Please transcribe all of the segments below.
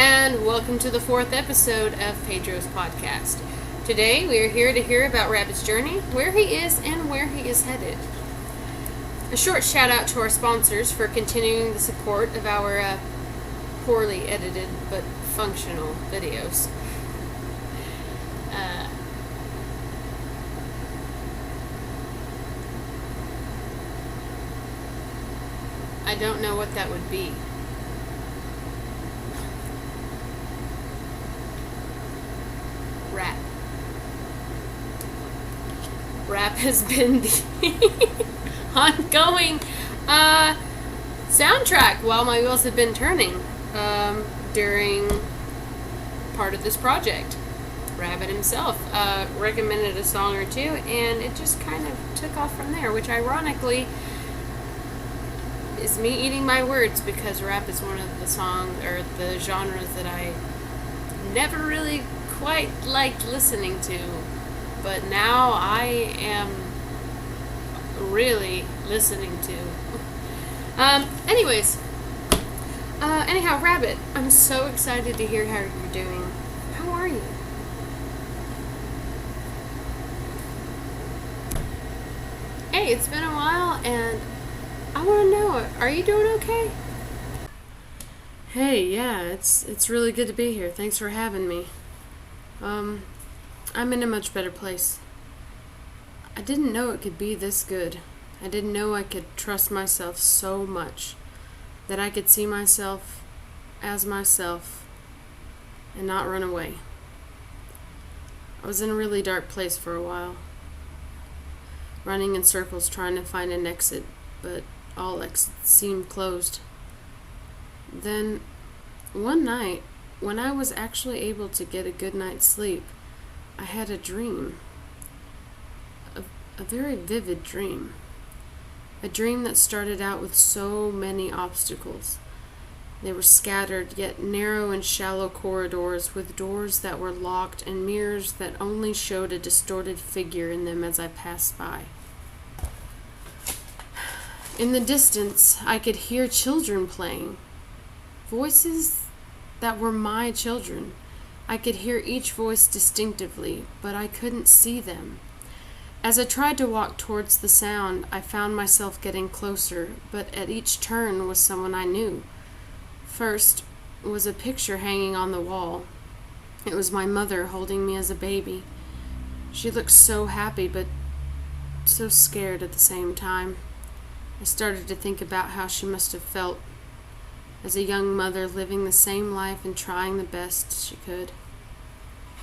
and welcome to the fourth episode of Pedro's podcast. Today we are here to hear about Rabbit's journey, where he is, and where he is headed. A short shout out to our sponsors for continuing the support of our poorly edited but functional videos. I don't know what that would be. Rap has been the ongoing soundtrack while my wheels have been turning during part of this project. Rabbit himself recommended a song or two, and it just kind of took off from there, which ironically is me eating my words, because rap is one of the songs or the genres that I never really quite liked listening to, but now I am really listening to. Anyhow, Rabbit, I'm so excited to hear how you're doing. How are you? Hey, it's been a while, and I want to know, are you doing okay? Hey, yeah, it's really good to be here. Thanks for having me. I'm in a much better place. I didn't know it could be this good. I didn't know I could trust myself so much, that I could see myself as myself and not run away. I was in a really dark place for a while, running in circles trying to find an exit, but all exits seemed closed. Then, one night, when I was actually able to get a good night's sleep, I had a dream. A very vivid dream. A dream that started out with so many obstacles. They were scattered, yet narrow and shallow corridors with doors that were locked and mirrors that only showed a distorted figure in them as I passed by. In the distance, I could hear children playing. Voices that were my children. I could hear each voice distinctively, but I couldn't see them. As I tried to walk towards the sound, I found myself getting closer, but at each turn was someone I knew. First was a picture hanging on the wall. It was my mother holding me as a baby. She looked so happy, but so scared at the same time. I started to think about how she must have felt as a young mother living the same life and trying the best she could.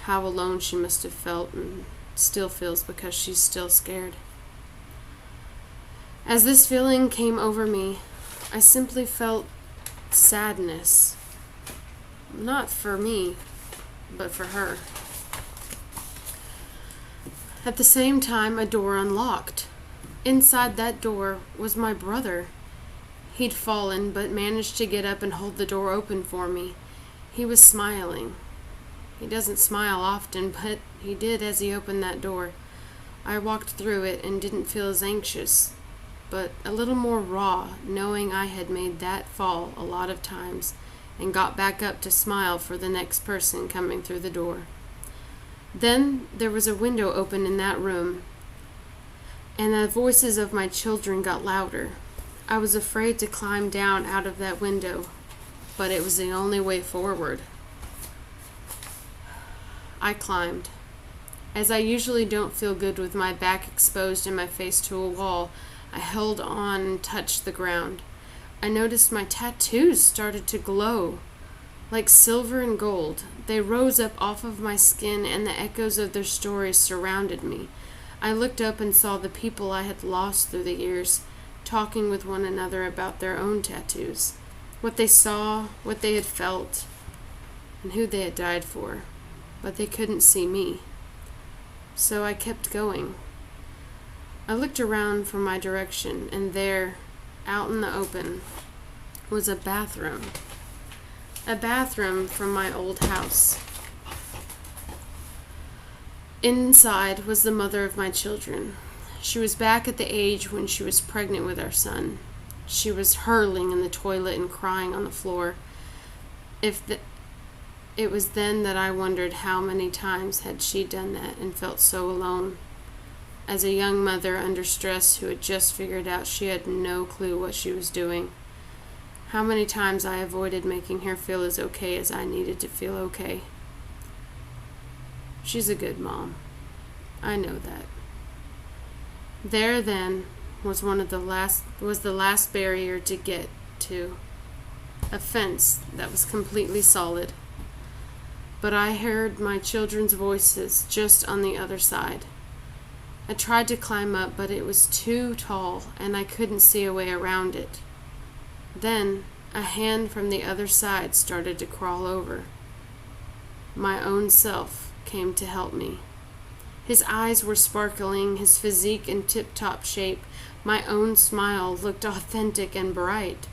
How alone she must have felt and still feels because she's still scared. As this feeling came over me, I simply felt sadness. Not for me, but for her. At the same time, a door unlocked. Inside that door was my brother. He'd fallen, but managed to get up and hold the door open for me. He was smiling. He doesn't smile often, but he did as he opened that door. I walked through it and didn't feel as anxious, but a little more raw, knowing I had made that fall a lot of times and got back up to smile for the next person coming through the door. Then there was a window open in that room, and the voices of my children got louder. I was afraid to climb down out of that window, but it was the only way forward. I climbed. As I usually don't feel good with my back exposed and my face to a wall, I held on and touched the ground. I noticed my tattoos started to glow. Like silver and gold, they rose up off of my skin, and the echoes of their stories surrounded me. I looked up and saw the people I had lost through the years, talking with one another about their own tattoos, what they saw, what they had felt, and who they had died for. But they couldn't see me. So I kept going. I looked around from my direction, and there, out in the open, was a bathroom. A bathroom from my old house. Inside was the mother of my children. She was back at the age when she was pregnant with our son. She was hurling in the toilet and crying on the floor. If It was then that I wondered how many times had she done that and felt so alone. As a young mother under stress who had just figured out she had no clue what she was doing. How many times I avoided making her feel as okay as I needed to feel okay. She's a good mom. I know that. There then was the last barrier to get to. A fence that was completely solid. But I heard my children's voices just on the other side. I tried to climb up, but it was too tall, and I couldn't see a way around it. Then, a hand from the other side started to crawl over. My own self came to help me. His eyes were sparkling, his physique in tip-top shape. My own smile looked authentic and bright.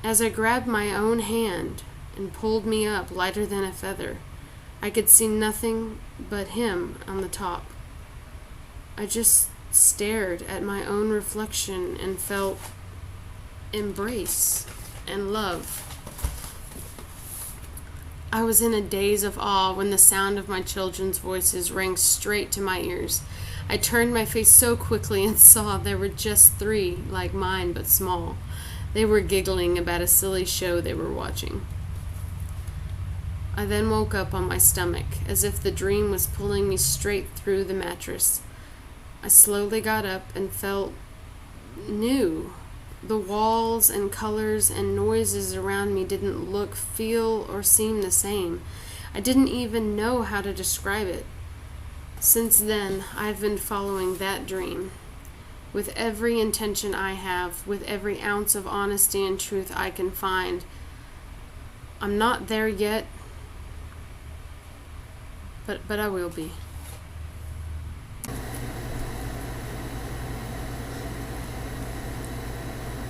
As I grabbed my own hand and pulled me up lighter than a feather, I could see nothing but him on the top. I just stared at my own reflection and felt embrace and love. I was in a daze of awe when the sound of my children's voices rang straight to my ears. I turned my face so quickly and saw there were just 3, like mine, but small. They were giggling about a silly show they were watching. I then woke up on my stomach, as if the dream was pulling me straight through the mattress. I slowly got up and felt new. The walls and colors and noises around me didn't look, feel, or seem the same. I didn't even know how to describe it. Since then, I've been following that dream. With every intention I have, with every ounce of honesty and truth I can find. I'm not there yet, but I will be.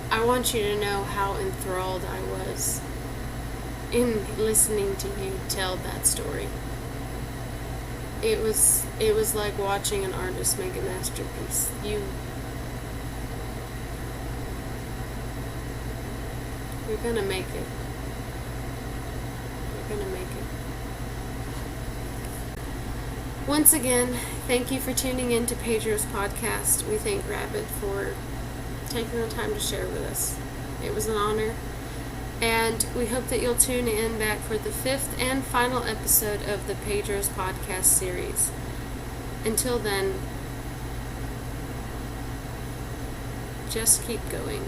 I want you to know how enthralled I was in listening to you tell that story. It was like watching an artist make a masterpiece. You're gonna make it. You're gonna make it. Once again, thank you for tuning in to Pedro's podcast. We thank Rabbit for taking the time to share with us. It was an honor. And we hope that you'll tune in back for the 5th and final episode of the Pedro's podcast series. Until then, just keep going.